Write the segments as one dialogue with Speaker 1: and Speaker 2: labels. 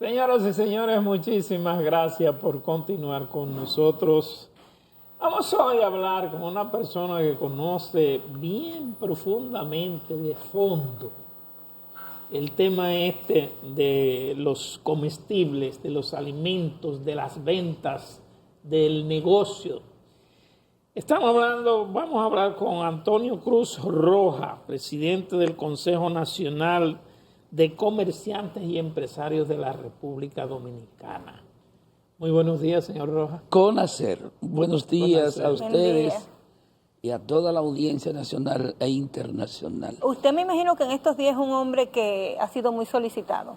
Speaker 1: Señoras y señores, muchísimas gracias por continuar con nosotros. Vamos hoy a hablar con una persona que conoce bien profundamente, de fondo, el tema este de los comestibles, de los alimentos, de las ventas, del negocio. Vamos a hablar con Antonio Cruz Roja, presidente del Consejo Nacional de Comerciantes y Empresarios de la República Dominicana. Muy buenos días, señor Roja.
Speaker 2: Conacer, buenos días a ustedes
Speaker 3: día.
Speaker 2: y a toda la audiencia nacional e internacional.
Speaker 3: Usted me imagino que en estos días es un hombre que ha sido muy solicitado,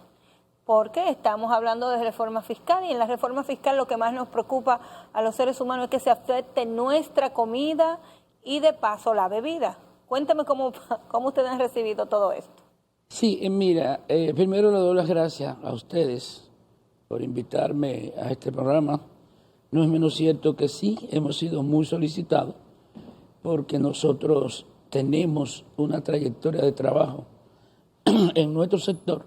Speaker 3: porque estamos hablando de reforma fiscal y en la reforma fiscal lo que más nos preocupa a los seres humanos es que se afecte nuestra comida y de paso la bebida. Cuénteme cómo ustedes han recibido todo esto.
Speaker 2: Sí, mira, primero le doy las gracias a ustedes por invitarme a este programa. No es menos cierto que sí, hemos sido muy solicitados porque nosotros tenemos una trayectoria de trabajo en nuestro sector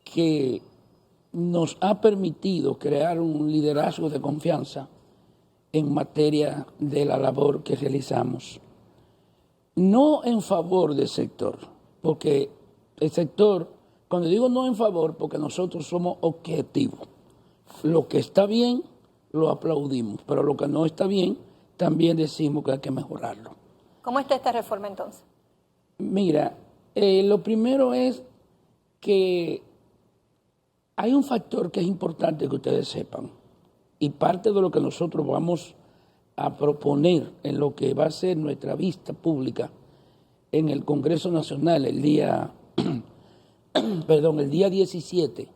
Speaker 2: que nos ha permitido crear un liderazgo de confianza en materia de la labor que realizamos. No en favor del sector, porque el sector, cuando digo no en favor, porque nosotros somos objetivos. Lo que está bien, lo aplaudimos, pero lo que no está bien, también decimos que hay que mejorarlo.
Speaker 3: ¿Cómo está esta reforma entonces?
Speaker 2: Mira, lo primero es que hay un factor que es importante que ustedes sepan, y parte de lo que nosotros vamos a proponer en lo que va a ser nuestra vista pública en el Congreso Nacional el día 17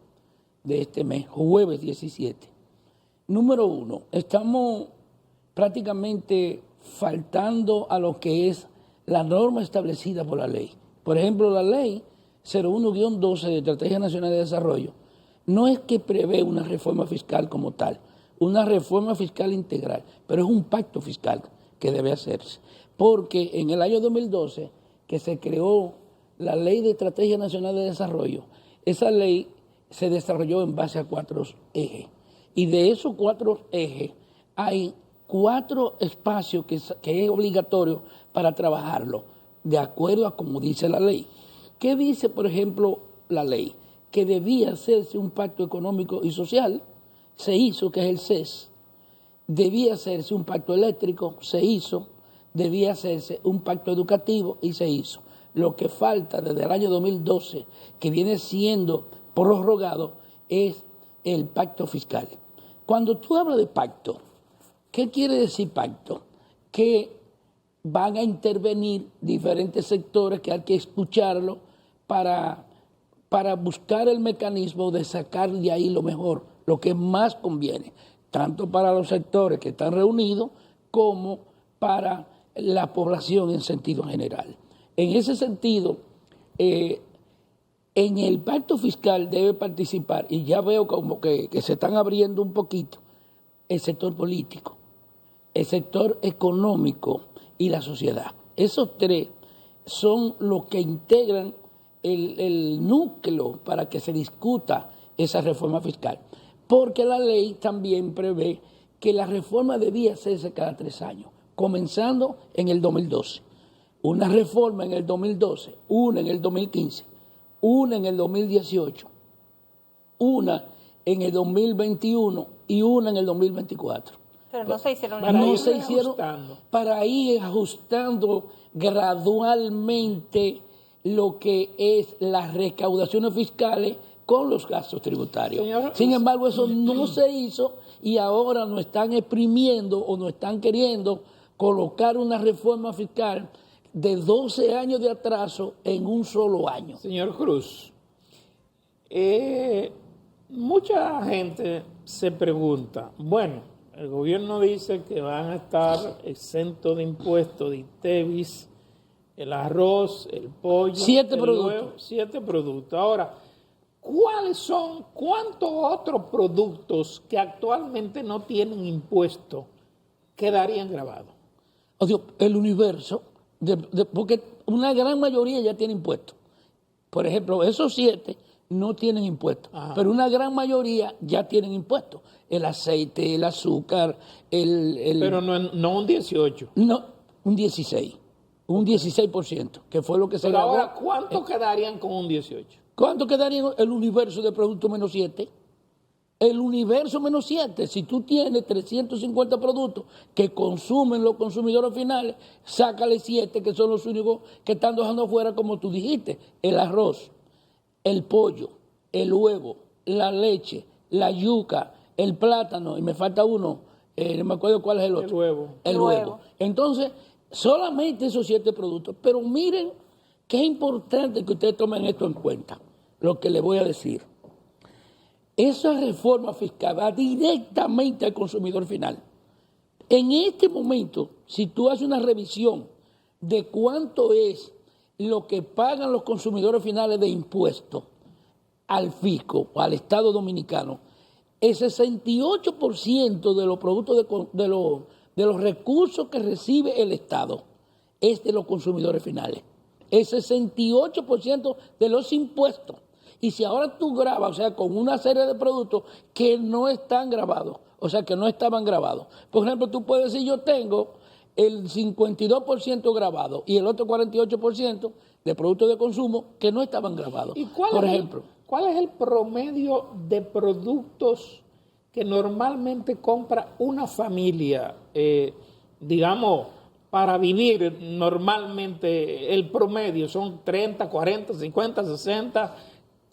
Speaker 2: de este mes, jueves 17. Número uno, estamos prácticamente faltando a lo que es la norma establecida por la ley. Por ejemplo, la ley 01-12 de Estrategia Nacional de Desarrollo no es que prevé una reforma fiscal como tal, una reforma fiscal integral, pero es un pacto fiscal que debe hacerse. Porque en el año 2012, que se creó la Ley de Estrategia Nacional de Desarrollo, esa ley se desarrolló en base a 4 ejes. Y de esos 4 ejes hay 4 espacios que es obligatorio para trabajarlo, de acuerdo a como dice la ley. ¿Qué dice, por ejemplo, la ley? Que debía hacerse un pacto económico y social, se hizo, que es el CES. Debía hacerse un pacto eléctrico, se hizo. Debía hacerse un pacto educativo y se hizo. Lo que falta desde el año 2012, que viene siendo prorrogado, es el pacto fiscal. Cuando tú hablas de pacto, ¿qué quiere decir pacto? Que van a intervenir diferentes sectores que hay que escucharlo para buscar el mecanismo de sacar de ahí lo mejor, lo que más conviene, tanto para los sectores que están reunidos como para la población en sentido general. En ese sentido, en el pacto fiscal debe participar, y ya veo como que se están abriendo un poquito, el sector político, el sector económico y la sociedad. Esos 3 son los que integran el núcleo para que se discuta esa reforma fiscal. Porque la ley también prevé que la reforma debía hacerse cada 3 años, comenzando en el 2012. Una reforma en el 2012, una en el 2015, una en el 2018, una en el 2021 y una en el 2024.
Speaker 3: Pero no se hicieron
Speaker 2: para ir ajustando gradualmente lo que es las recaudaciones fiscales con los gastos tributarios. Sin embargo, eso no se hizo y ahora nos están exprimiendo o nos están queriendo colocar una reforma fiscal de 12 años de atraso en un solo año.
Speaker 1: Señor Cruz, mucha gente se pregunta, bueno, el gobierno dice que van a estar exentos de impuestos de ITEVIS, el arroz, el pollo,
Speaker 2: 7
Speaker 1: el
Speaker 2: productos.
Speaker 1: huevo, 7 productos. Ahora, cuántos otros productos que actualmente no tienen impuesto quedarían grabados?
Speaker 2: O sea, el universo, porque una gran mayoría ya tiene impuestos. Por ejemplo, esos 7 no tienen impuestos,
Speaker 1: Ajá.
Speaker 2: pero una gran mayoría ya tienen impuestos. El aceite, el azúcar,
Speaker 1: Pero no un 18.
Speaker 2: No, un 16, un 16%, que fue lo que se
Speaker 1: Pero
Speaker 2: grabó.
Speaker 1: ahora, ¿cuánto quedarían con un 18?
Speaker 2: ¿Cuánto quedaría el universo de productos menos 7? El universo menos 7, si tú tienes 350 productos que consumen los consumidores finales, sácale 7 que son los únicos que están dejando afuera, como tú dijiste: el arroz, el pollo, el huevo, la leche, la yuca, el plátano, y me falta uno, no me acuerdo cuál es el otro.
Speaker 1: El huevo.
Speaker 2: El huevo. Entonces, solamente esos 7 productos. Pero miren que es importante que ustedes tomen esto en cuenta, lo que les voy a decir. Esa reforma fiscal va directamente al consumidor final. En este momento, si tú haces una revisión de cuánto es lo que pagan los consumidores finales de impuestos al fisco o al Estado Dominicano, el 68% de los productos de los recursos que recibe el Estado es de los consumidores finales. El 68% de los impuestos. Y si ahora tú grabas, o sea, con una serie de productos que no están grabados, o sea, que no estaban grabados. Por ejemplo, tú puedes decir: yo tengo el 52% grabado y el otro 48% de productos de consumo que no estaban grabados.
Speaker 1: ¿Y
Speaker 2: por ejemplo,
Speaker 1: cuál es el promedio de productos que normalmente compra una familia, digamos, para vivir normalmente? El promedio son 30, 40, 50, 60.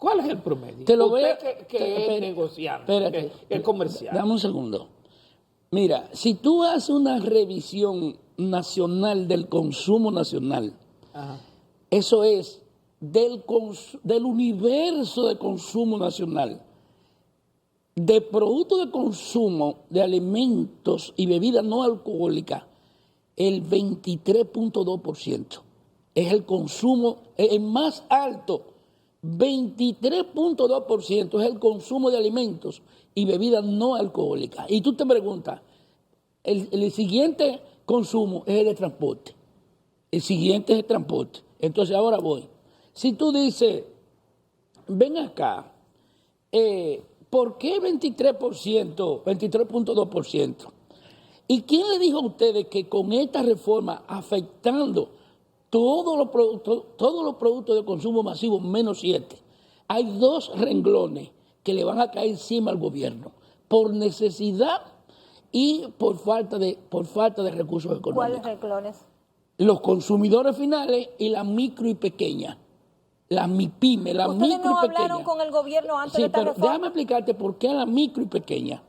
Speaker 1: ¿Cuál es el promedio?
Speaker 2: Te lo
Speaker 1: Usted
Speaker 2: voy a-
Speaker 1: que es negociante,
Speaker 2: espérate,
Speaker 1: que es comercial.
Speaker 2: Dame un segundo. Mira, si tú haces una revisión nacional del consumo nacional,
Speaker 1: Ajá.
Speaker 2: eso es del universo de consumo nacional, de productos de consumo, de alimentos y bebidas no alcohólicas, el 23.2% es el consumo, el más alto. 23.2% es el consumo de alimentos y bebidas no alcohólicas. Y tú te preguntas, el siguiente consumo es el de transporte. El siguiente es el transporte. Entonces ahora voy. Si tú dices: ven acá, ¿por qué 23%, 23.2%? ¿Y quién le dijo a ustedes que con esta reforma, afectando todos los productos de consumo masivo menos 7, hay 2 renglones que le van a caer encima al gobierno por necesidad y por falta de recursos económicos?
Speaker 3: ¿Cuáles renglones?
Speaker 2: Los consumidores finales y la micro y pequeña. Las MIPYME, la
Speaker 3: ¿Ustedes
Speaker 2: micro
Speaker 3: no
Speaker 2: y pequeña.
Speaker 3: hablaron con el gobierno antes de
Speaker 2: Sí,
Speaker 3: esta
Speaker 2: pero
Speaker 3: reforma?
Speaker 2: déjame explicarte por qué a la micro y pequeña.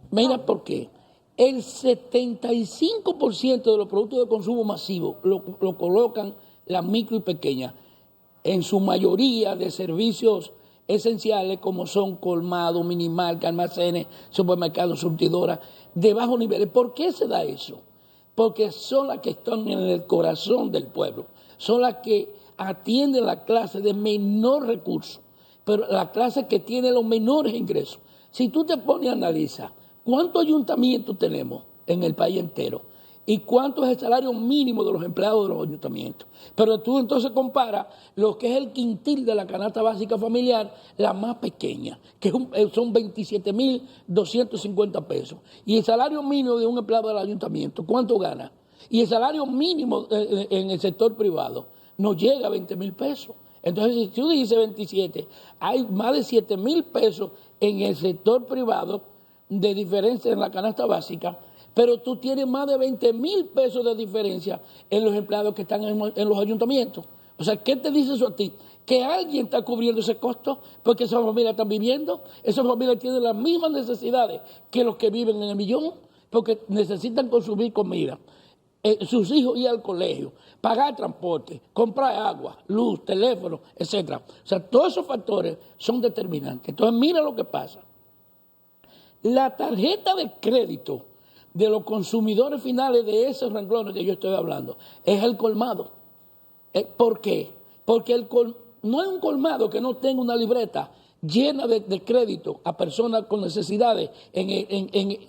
Speaker 2: Mira por qué. El 75% de los productos de consumo masivo lo colocan las micro y pequeñas, en su mayoría de servicios esenciales como son colmados, minimarcas, almacenes, supermercados, surtidoras, de bajo nivel. ¿Por qué se da eso? Porque son las que están en el corazón del pueblo, son las que atienden la clase de menor recurso, pero la clase que tiene los menores ingresos. Si tú te pones a analizar cuántos ayuntamientos tenemos en el país entero y cuánto es el salario mínimo de los empleados de los ayuntamientos, pero tú entonces comparas lo que es el quintil de la canasta básica familiar, la más pequeña, que son 27.250 pesos, y el salario mínimo de un empleado del ayuntamiento, ¿cuánto gana? Y el salario mínimo en el sector privado no llega a 20.000 pesos. Entonces, si tú dices 27, hay más de 7.000 pesos en el sector privado de diferencia en la canasta básica, pero tú tienes más de 20.000 pesos de diferencia en los empleados que están en los ayuntamientos. O sea, ¿qué te dice eso a ti? Que alguien está cubriendo ese costo porque esas familias están viviendo, esas familias tienen las mismas necesidades que los que viven en el millón, porque necesitan consumir comida, sus hijos ir al colegio, pagar transporte, comprar agua, luz, teléfono, etcétera. O sea, todos esos factores son determinantes. Entonces, mira lo que pasa. La tarjeta de crédito de los consumidores finales de esos renglones que yo estoy hablando es el colmado. ¿Por qué? Porque no es un colmado que no tenga una libreta llena de crédito a personas con necesidades en el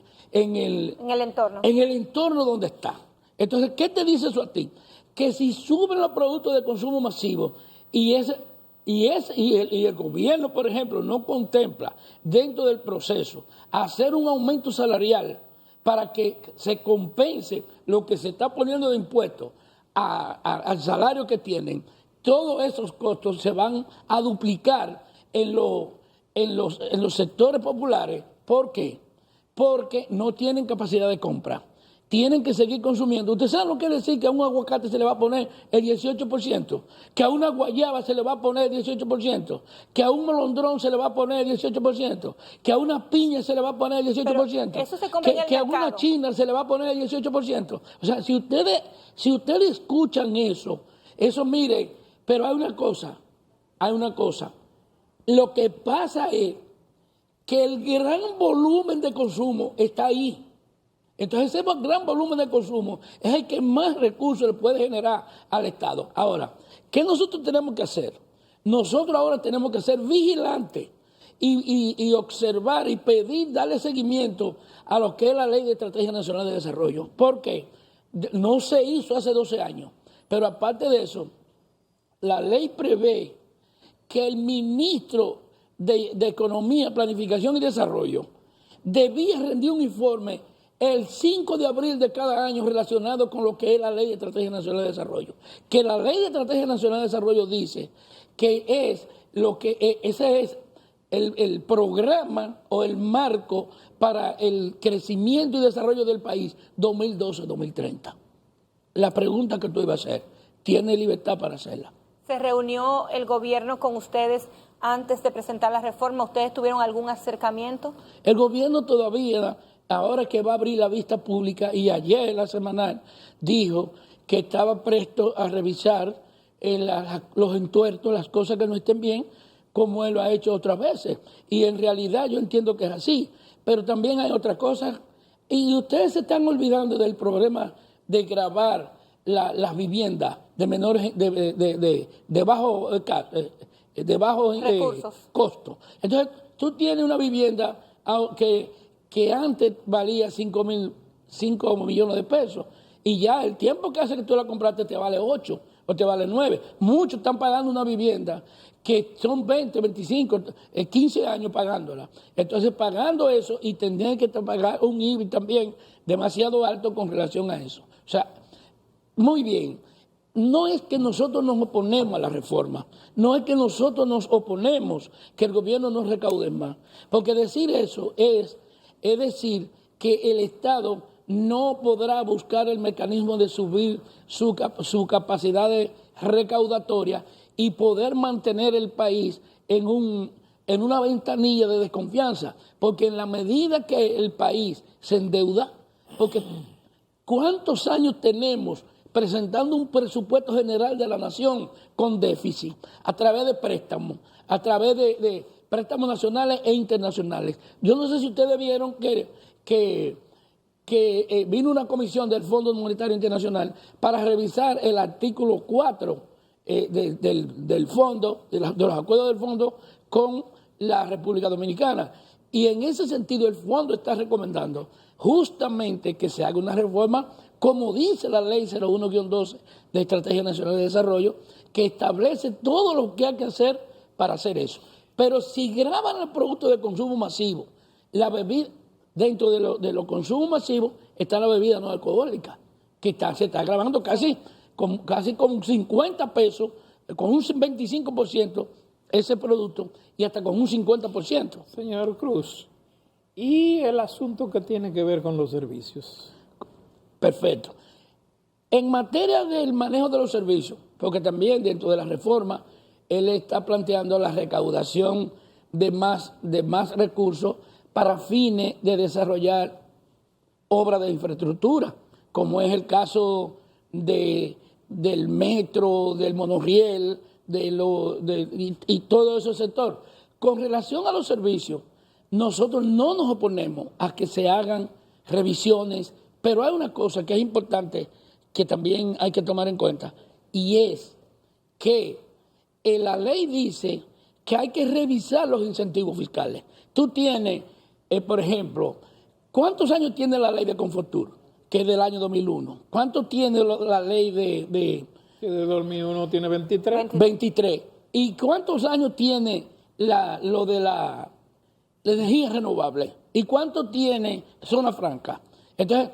Speaker 3: entorno.
Speaker 2: En el entorno donde está. Entonces, ¿qué te dice eso a ti? Que si suben los productos de consumo masivo y Y el gobierno, por ejemplo, no contempla dentro del proceso hacer un aumento salarial para que se compense lo que se está poniendo de impuestos al salario que tienen, todos esos costos se van a duplicar en los sectores populares. ¿Por qué? Porque no tienen capacidad de compra. Tienen que seguir consumiendo. ¿Usted sabe lo que quiere decir que a un aguacate se le va a poner el 18%? Que a una guayaba se le va a poner el 18%. Que a un molondrón se le va a poner el 18%. Que a una piña se le va a poner el 18%.
Speaker 3: Pero eso se come
Speaker 2: que a una china se le va a poner el 18%. O sea, si ustedes escuchan eso mire, pero hay una cosa. Lo que pasa es que el gran volumen de consumo está ahí. Entonces ese gran volumen de consumo es el que más recursos le puede generar al Estado. Ahora, ¿qué nosotros tenemos que hacer? Nosotros ahora tenemos que ser vigilantes y observar y pedir, darle seguimiento a lo que es la Ley de Estrategia Nacional de Desarrollo. ¿Por qué? No se hizo hace 12 años, pero aparte de eso, la ley prevé que el ministro de Economía, Planificación y Desarrollo debía rendir un informe el 5 de abril de cada año relacionado con lo que es la Ley de Estrategia Nacional de Desarrollo. Que la Ley de Estrategia Nacional de Desarrollo dice que ese es el programa o el marco para el crecimiento y desarrollo del país 2012-2030. La pregunta que tú ibas a hacer, ¿tiene libertad para hacerla?
Speaker 3: ¿Se reunió el gobierno con ustedes antes de presentar la reforma? ¿Ustedes tuvieron algún acercamiento?
Speaker 2: El gobierno todavía, ahora que va a abrir la vista pública, y ayer en la semanal dijo que estaba presto a revisar los entuertos, las cosas que no estén bien, como él lo ha hecho otras veces. Y en realidad yo entiendo que es así. Pero también hay otras cosas. Y ustedes se están olvidando del problema de gravar las viviendas de menores, de bajo costo. Entonces, tú tienes una vivienda que antes valía 5 millones de pesos y ya el tiempo que hace que tú la compraste te vale 8 o te vale 9. Muchos están pagando una vivienda que son 20, 25, 15 años pagándola. Entonces, pagando eso y tendrían que pagar un IBI también demasiado alto con relación a eso. O sea, muy bien. No es que nosotros nos oponemos a la reforma, no es que nosotros nos oponemos que el gobierno no recaude más, porque decir eso es decir que el Estado no podrá buscar el mecanismo de subir su capacidad recaudatoria y poder mantener el país en una ventanilla de desconfianza, porque en la medida que el país se endeuda, porque ¿cuántos años tenemos presentando un presupuesto general de la nación con déficit a través de préstamos, a través de préstamos nacionales e internacionales? Yo no sé si ustedes vieron que vino una comisión del Fondo Monetario Internacional para revisar el artículo 4 del fondo, de los acuerdos del fondo con la República Dominicana. Y en ese sentido el fondo está recomendando justamente que se haga una reforma, como dice la ley 01-12 de Estrategia Nacional de Desarrollo, que establece todo lo que hay que hacer para hacer eso. Pero si graban el producto de consumo masivo, la bebida, dentro de los consumos masivos está la bebida no alcohólica, que se está grabando casi con 50 pesos, con un 25% ese producto y hasta con un 50%.
Speaker 1: Señor Cruz, ¿y el asunto que tiene que ver con los servicios?
Speaker 2: Perfecto. En materia del manejo de los servicios, porque también dentro de la reforma, él está planteando la recaudación de más recursos para fines de desarrollar obras de infraestructura, como es el caso del metro, del monorriel, y todo ese sector. Con relación a los servicios, nosotros no nos oponemos a que se hagan revisiones, pero hay una cosa que es importante que también hay que tomar en cuenta, y es que la ley dice que hay que revisar los incentivos fiscales. Tú tienes, por ejemplo, ¿cuántos años tiene la ley de Confortur? Que es del año 2001. ¿Cuánto tiene la ley de
Speaker 1: Que de 2001 tiene 23.
Speaker 2: 23. ¿Y cuántos años tiene lo de la energía renovable? ¿Y cuánto tiene zona franca? Entonces,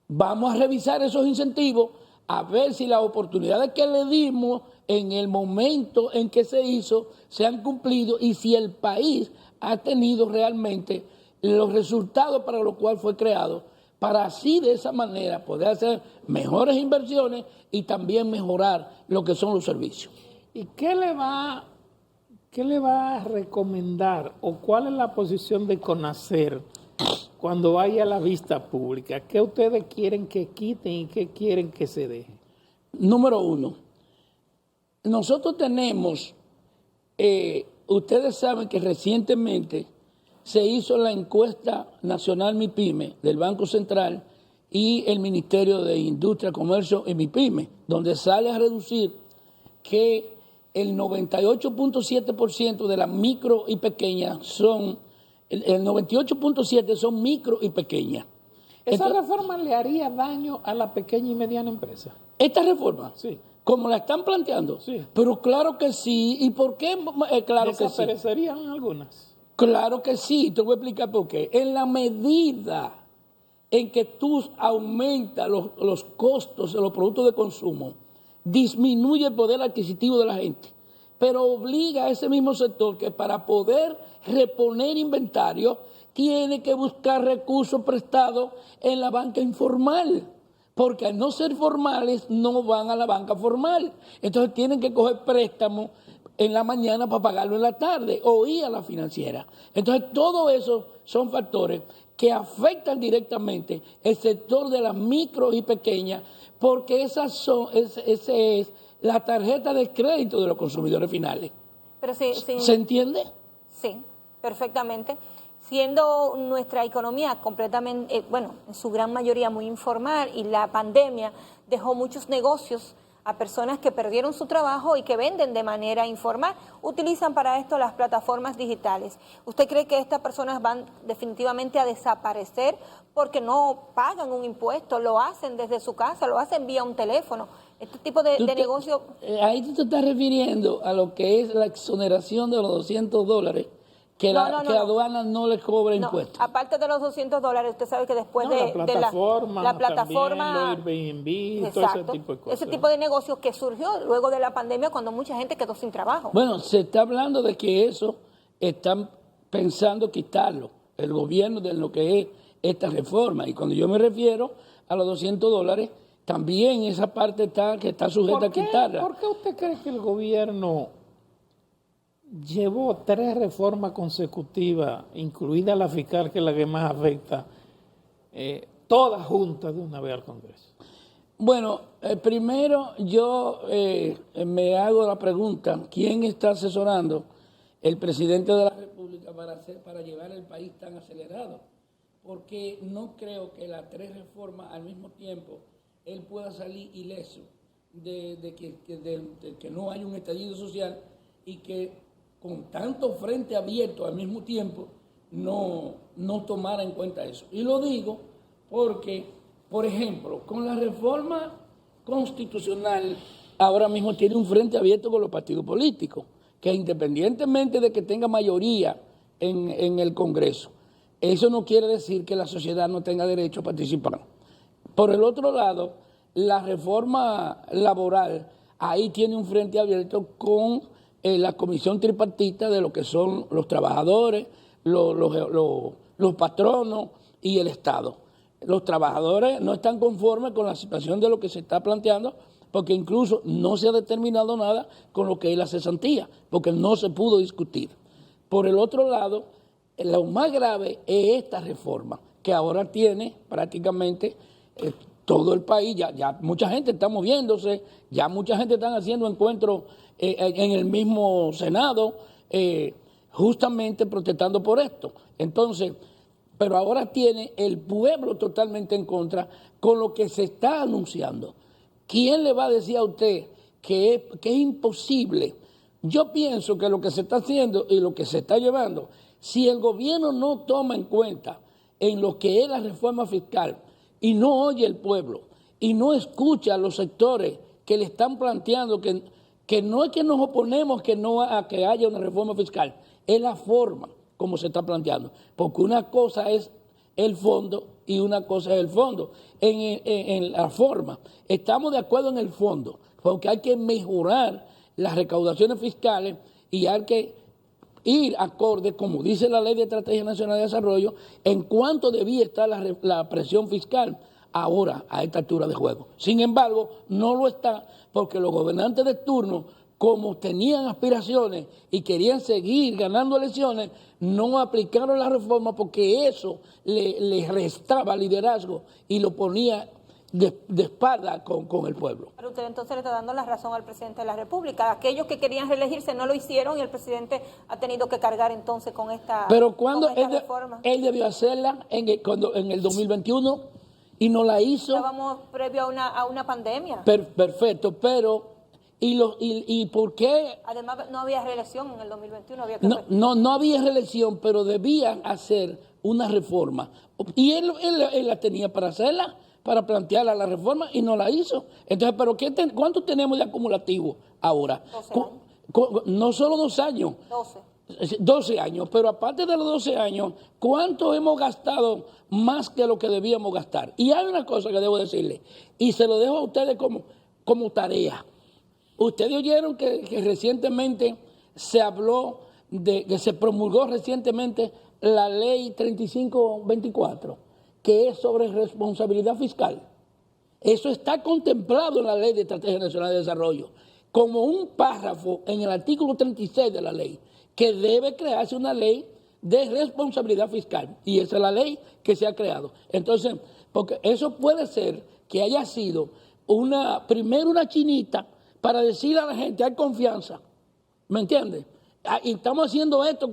Speaker 2: vamos a revisar esos incentivos, a ver si las oportunidades que le dimos en el momento en que se hizo se han cumplido y si el país ha tenido realmente los resultados para los cuales fue creado, para así de esa manera poder hacer mejores inversiones y también mejorar lo que son los servicios.
Speaker 1: ¿Y qué le va a recomendar o cuál es la posición de CONACER cuando vaya a la vista pública? ¿Qué ustedes quieren que quiten y qué quieren que se deje?
Speaker 2: Número uno, nosotros tenemos, ustedes saben que recientemente se hizo la encuesta nacional MIPYME del Banco Central y el Ministerio de Industria, Comercio y MIPYME, donde sale a reducir que el 98.7% de las micro y pequeñas son, el 98.7% son micro y pequeñas.
Speaker 1: ¿Esa reforma le haría daño a la pequeña y mediana empresa?
Speaker 2: ¿Esta reforma?
Speaker 1: Sí.
Speaker 2: ¿Como la están planteando?
Speaker 1: Sí.
Speaker 2: Pero claro que sí. ¿Y por qué? Claro que sí.
Speaker 1: ¿Desaparecerían algunas?
Speaker 2: Claro que sí. Te voy a explicar por qué. En la medida en que tú aumentas los costos de los productos de consumo, disminuye el poder adquisitivo de la gente, pero obliga a ese mismo sector que para poder reponer inventario tiene que buscar recursos prestados en la banca informal, porque al no ser formales no van a la banca formal. Entonces tienen que coger préstamos en la mañana para pagarlo en la tarde o ir a la financiera. Entonces todo eso son factores que afectan directamente el sector de las micro y pequeñas, porque esa es la tarjeta de crédito de los consumidores finales.
Speaker 3: Pero sí,
Speaker 2: ¿Se entiende?
Speaker 3: Sí, perfectamente. Siendo nuestra economía completamente, en su gran mayoría muy informal y la pandemia dejó muchos negocios a personas que perdieron su trabajo y que venden de manera informal, utilizan para esto las plataformas digitales. ¿Usted cree que estas personas van definitivamente a desaparecer porque no pagan un impuesto, lo hacen desde su casa, lo hacen vía un teléfono? Este tipo de negocio...
Speaker 2: Ahí tú te estás refiriendo a lo que es la exoneración de los $200 que la aduana no le cobra impuestos.
Speaker 3: Aparte de los $200, usted sabe que después
Speaker 1: la plataforma,
Speaker 3: la plataforma
Speaker 1: también, los Airbnb,
Speaker 3: exacto,
Speaker 1: todo ese tipo de cosas.
Speaker 3: Ese tipo de negocios que surgió luego de la pandemia cuando mucha gente quedó sin trabajo.
Speaker 2: Bueno, se está hablando de que eso están pensando quitarlo, el gobierno, de lo que es esta reforma. Y cuando yo me refiero a los $200, también esa parte está sujeta a quitarla.
Speaker 1: ¿Por qué usted cree que el gobierno llevó 3 reformas consecutivas, incluida la fiscal, que es la que más afecta, todas juntas de una vez al Congreso?
Speaker 2: Bueno, primero yo me hago la pregunta, ¿quién está asesorando el presidente de la República para llevar el país tan acelerado? Porque no creo que las 3 reformas al mismo tiempo él pueda salir ileso de que no hay un estallido social y que con tanto frente abierto al mismo tiempo no tomara en cuenta eso. Y lo digo porque, por ejemplo, con la reforma constitucional ahora mismo tiene un frente abierto con los partidos políticos, que independientemente de que tenga mayoría en el Congreso, eso no quiere decir que la sociedad no tenga derecho a participar. Por el otro lado, la reforma laboral, ahí tiene un frente abierto con la comisión tripartita de lo que son los trabajadores, los patronos y el Estado. Los trabajadores no están conformes con la situación de lo que se está planteando, porque incluso no se ha determinado nada con lo que es la cesantía, porque no se pudo discutir. Por el otro lado, lo más grave es esta reforma, que ahora tiene prácticamente todo el país, ya mucha gente está moviéndose, ya mucha gente está haciendo encuentros en el mismo Senado, justamente protestando por esto. Entonces, pero ahora tiene el pueblo totalmente en contra con lo que se está anunciando. ¿Quién le va a decir a usted que es imposible? Yo pienso que lo que se está haciendo y lo que se está llevando, si el gobierno no toma en cuenta en lo que es la reforma fiscal y no oye el pueblo y no escucha a los sectores que le están planteando que que no es que nos oponemos que no a que haya una reforma fiscal, es la forma como se está planteando, porque una cosa es el fondo y una cosa es el fondo. En la forma, estamos de acuerdo en el fondo, porque hay que mejorar las recaudaciones fiscales y hay que ir acorde, como dice la Ley de Estrategia Nacional de Desarrollo, en cuánto debía estar la presión fiscal ahora, a esta altura de juego. Sin embargo, no lo está porque los gobernantes de turno, como tenían aspiraciones y querían seguir ganando elecciones, no aplicaron la reforma porque eso le restaba liderazgo y lo ponía de espalda con el pueblo.
Speaker 3: Pero usted entonces le está dando la razón al presidente de la República. Aquellos que querían reelegirse no lo hicieron y el presidente ha tenido que cargar entonces con esta,
Speaker 2: pero cuando
Speaker 3: reforma.
Speaker 2: Él debió hacerla en el 2021 y no la hizo.
Speaker 3: Estábamos previo a una pandemia.
Speaker 2: Perfecto, pero ¿y por qué?
Speaker 3: Además, no había reelección en el 2021.
Speaker 2: No había reelección, pero debían hacer una reforma. Y él la tenía para hacerla, para plantearla la reforma, y no la hizo. Entonces, ¿pero cuánto tenemos de acumulativo ahora?
Speaker 3: 12 años.
Speaker 2: No solo 2 años. 12 años, pero aparte de los 12 años, ¿cuánto hemos gastado más que lo que debíamos gastar? Y hay una cosa que debo decirle, y se lo dejo a ustedes como tarea. Ustedes oyeron que recientemente se habló que se promulgó recientemente la ley 3524, que es sobre responsabilidad fiscal. Eso está contemplado en la Ley de Estrategia Nacional de Desarrollo, como un párrafo en el artículo 36 de la ley, que debe crearse una ley de responsabilidad fiscal. Y esa es la ley que se ha creado. Entonces, porque eso puede ser que haya sido primero una chinita para decir a la gente, hay confianza. ¿Me entiendes? Y estamos haciendo esto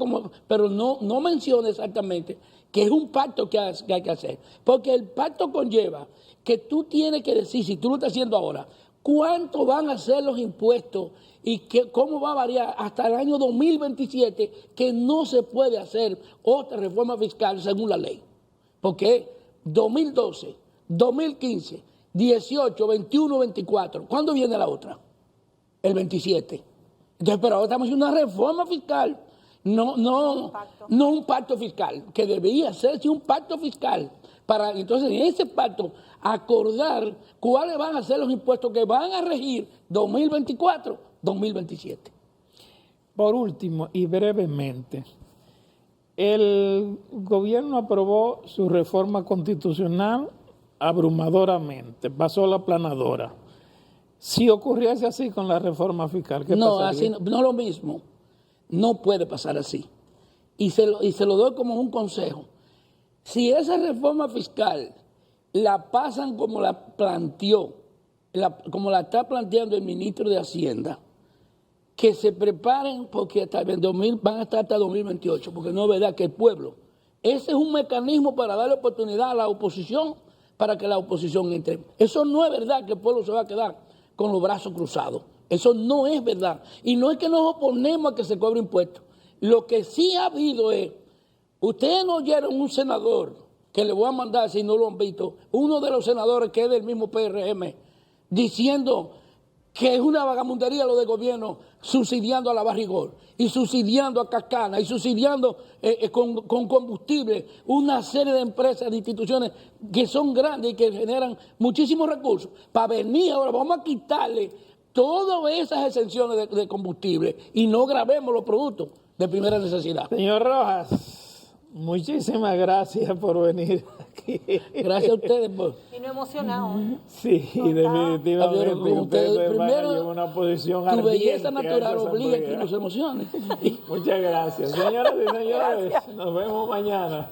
Speaker 2: pero no menciona exactamente que es un pacto que hay que hacer. Porque el pacto conlleva que tú tienes que decir, si tú lo estás haciendo ahora, cuánto van a ser los impuestos y cómo va a variar hasta el año 2027, que no se puede hacer otra reforma fiscal según la ley. Porque 2012, 2015, 18, 21, 24, ¿cuándo viene la otra? El 27. Entonces, pero ahora estamos haciendo una reforma fiscal, no un pacto fiscal, que debía hacerse un pacto fiscal, para entonces en ese pacto acordar cuáles van a ser los impuestos que van a regir 2024, 2027.
Speaker 1: Por último y brevemente, el gobierno aprobó su reforma constitucional abrumadoramente, pasó la aplanadora. Si ocurriese así con la reforma fiscal, ¿qué pasaría?
Speaker 2: Así no lo mismo. No puede pasar así. Y se lo doy como un consejo. Si esa reforma fiscal la pasan como la planteó, como la está planteando el ministro de Hacienda, que se preparen porque van a estar hasta 2028, porque no es verdad que el pueblo, ese es un mecanismo para darle oportunidad a la oposición, para que la oposición entre. Eso no es verdad que el pueblo se va a quedar con los brazos cruzados. Eso no es verdad. Y no es que nos oponemos a que se cobre impuestos. Lo que sí ha habido es, ustedes no oyeron un senador, que le voy a mandar si no lo han visto, uno de los senadores que es del mismo PRM, diciendo que es una vagamundería lo del gobierno, subsidiando a la Barrigol, y subsidiando a Cascana, y subsidiando con combustible una serie de empresas, de instituciones que son grandes y que generan muchísimos recursos. Para venir ahora, vamos a quitarle todas esas exenciones de combustible y no grabemos los productos de primera necesidad.
Speaker 1: Señor Rojas, muchísimas gracias por venir aquí.
Speaker 2: Gracias a ustedes.
Speaker 3: Vino emocionado.
Speaker 1: Sí, definitivamente. Ustedes
Speaker 2: primero,
Speaker 1: van a una posición
Speaker 2: tu
Speaker 1: ardiente.
Speaker 2: Belleza natural obliga que nos emociones.
Speaker 1: Muchas gracias. Señoras y señores, nos vemos mañana.